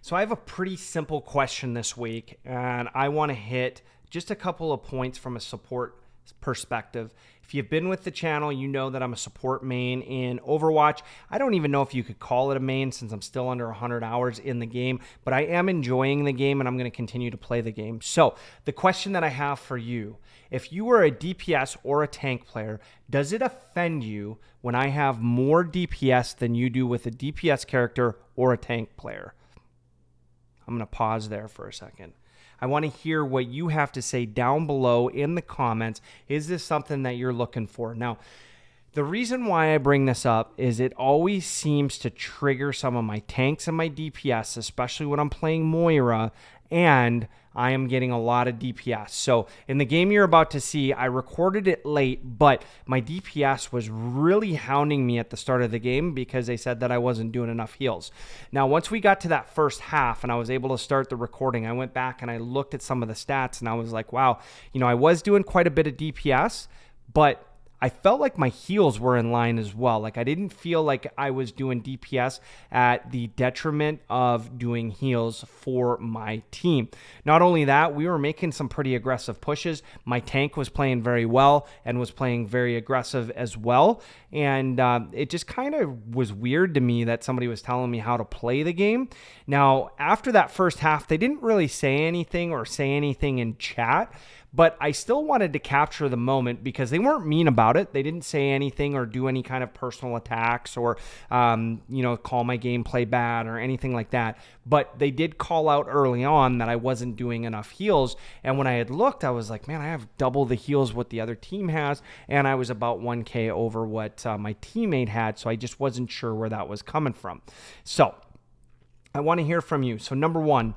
So I have a pretty simple question this week, and I want to hit just a couple of points from a support perspective. If you've been with the channel, you know that I'm a support main in Overwatch. I don't even know if you could call it a main since I'm still under 100 hours in the game, but I am enjoying the game and I'm going to continue to play the game. So the question that I have for you, if you are a DPS or a tank player, does it offend you when I have more DPS than you do with a DPS character or a tank player? I'm going to pause there for a second. I want to hear what you have to say down below in the comments. Is this something that you're looking for? Now, the reason why I bring this up is it always seems to trigger some of my tanks and my DPS, especially when I'm playing Moira, and I am getting a lot of DPS. So in the game you're about to see, I recorded it late, but my DPS was really hounding me at the start of the game because they said that I wasn't doing enough heals. Now, once we got to that first half and I was able to start the recording, I went back and I looked at some of the stats and I was like, wow, I was doing quite a bit of DPS, but I felt like my heals were in line as well. Like I didn't feel like I was doing DPS at the detriment of doing heals for my team. Not only that, we were making some pretty aggressive pushes. My tank was playing very well and was playing very aggressive as well. And it just kind of was weird to me that somebody was telling me how to play the game. Now, after that first half, they didn't really say anything or say anything in chat, but I still wanted to capture the moment because they weren't mean about it. They didn't say anything or do any kind of personal attacks or, call my gameplay bad or anything like that. But they did call out early on that I wasn't doing enough heals. And when I had looked, I was like, man, I have double the heals what the other team has. And I was about 1K over what my teammate had. So I just wasn't sure where that was coming from. So I want to hear from you. So number one,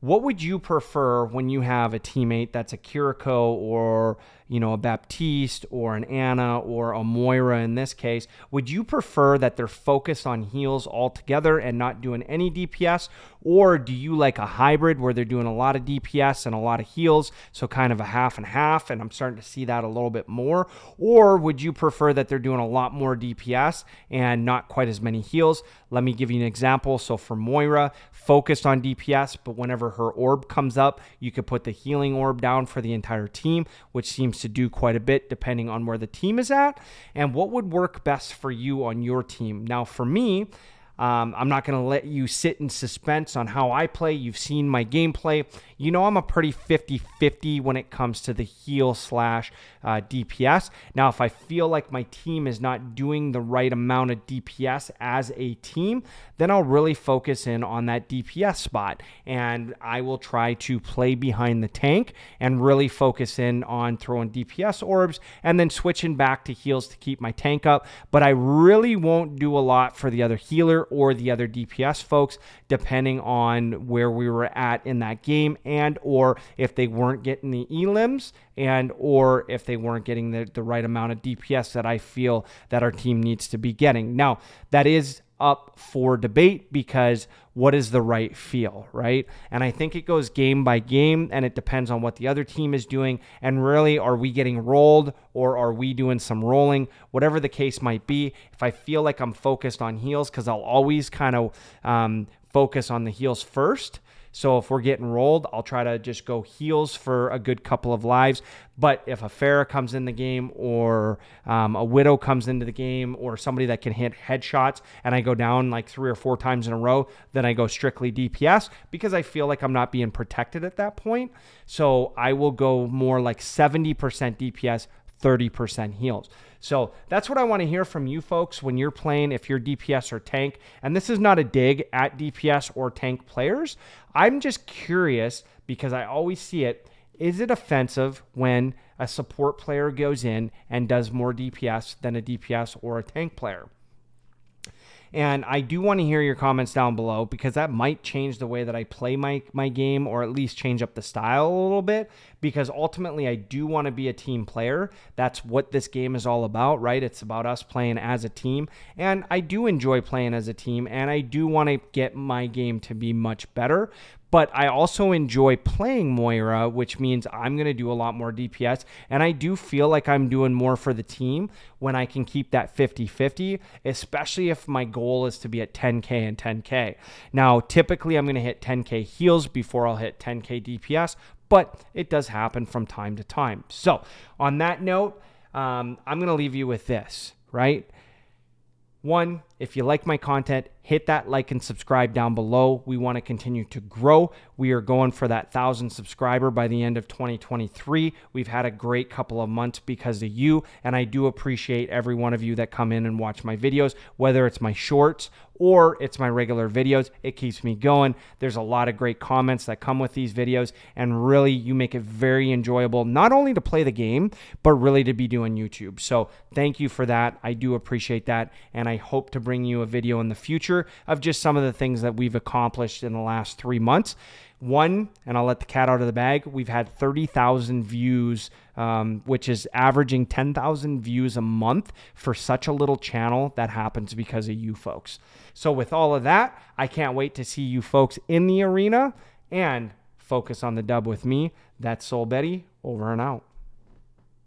what would you prefer when you have a teammate that's a Kiriko or, a Baptiste or an Anna or a Moira in this case? Would you prefer that they're focused on heals altogether and not doing any DPS? Or do you like a hybrid where they're doing a lot of DPS and a lot of heals, so kind of a half and half, and I'm starting to see that a little bit more? Or would you prefer that they're doing a lot more DPS and not quite as many heals? Let me give you an example. So for Moira, focused on DPS, but whenever her orb comes up, you could put the healing orb down for the entire team, which seems to do quite a bit depending on where the team is at and what would work best for you on your team. Now, for me, I'm not going to let you sit in suspense on how I play. You've seen my gameplay. I'm a pretty 50-50 when it comes to the heal slash DPS. Now, if I feel like my team is not doing the right amount of DPS as a team, then I'll really focus in on that DPS spot. And I will try to play behind the tank and really focus in on throwing DPS orbs and then switching back to heals to keep my tank up. But I really won't do a lot for the other healer or the other DPS folks, depending on where we were at in that game and or if they weren't getting the elims and or if they weren't getting the right amount of DPS that I feel that our team needs to be getting. Now, that is up for debate because what is the right feel, right? And I think it goes game by game and it depends on what the other team is doing. And really, are we getting rolled or are we doing some rolling? Whatever the case might be, if I feel like I'm focused on heals, because I'll always kind of focus on the heals first. So if we're getting rolled, I'll try to just go heals for a good couple of lives. But if a Pharah comes in the game or a Widow comes into the game or somebody that can hit headshots and I go down like 3 or 4 times in a row, then I go strictly DPS because I feel like I'm not being protected at that point. So I will go more like 70% DPS, 30% heals. So that's what I want to hear from you folks when you're playing, if you're DPS or tank. And this is not a dig at DPS or tank players. I'm just curious because I always see it. Is it offensive when a support player goes in and does more DPS than a DPS or a tank player? And I do want to hear your comments down below because that might change the way that I play my game or at least change up the style a little bit because ultimately I do want to be a team player. That's what this game is all about, right? It's about us playing as a team. And I do enjoy playing as a team and I do want to get my game to be much better. But I also enjoy playing Moira, which means I'm going to do a lot more DPS. And I do feel like I'm doing more for the team when I can keep that 50-50, especially if my goal is to be at 10K and 10K. Now, typically I'm going to hit 10K heals before I'll hit 10K DPS, but it does happen from time to time. So on that note, I'm going to leave you with this, right? One, if you like my content, hit that like and subscribe down below. We want to continue to grow. We are going for that 1,000 subscriber by the end of 2023. We've had a great couple of months because of you, and I do appreciate every one of you that come in and watch my videos, whether it's my shorts or it's my regular videos. It keeps me going. There's a lot of great comments that come with these videos, and really you make it very enjoyable, not only to play the game, but really to be doing YouTube. So thank you for that. I do appreciate that, and I hope to bring you a video in the future of just some of the things that we've accomplished in the last 3 months. One, and I'll let the cat out of the bag, we've had 30,000 views, which is averaging 10,000 views a month for such a little channel. That happens because of you folks. So with all of that, I can't wait to see you folks in the arena and focus on the dub with me. That's Soul Betty, over and out.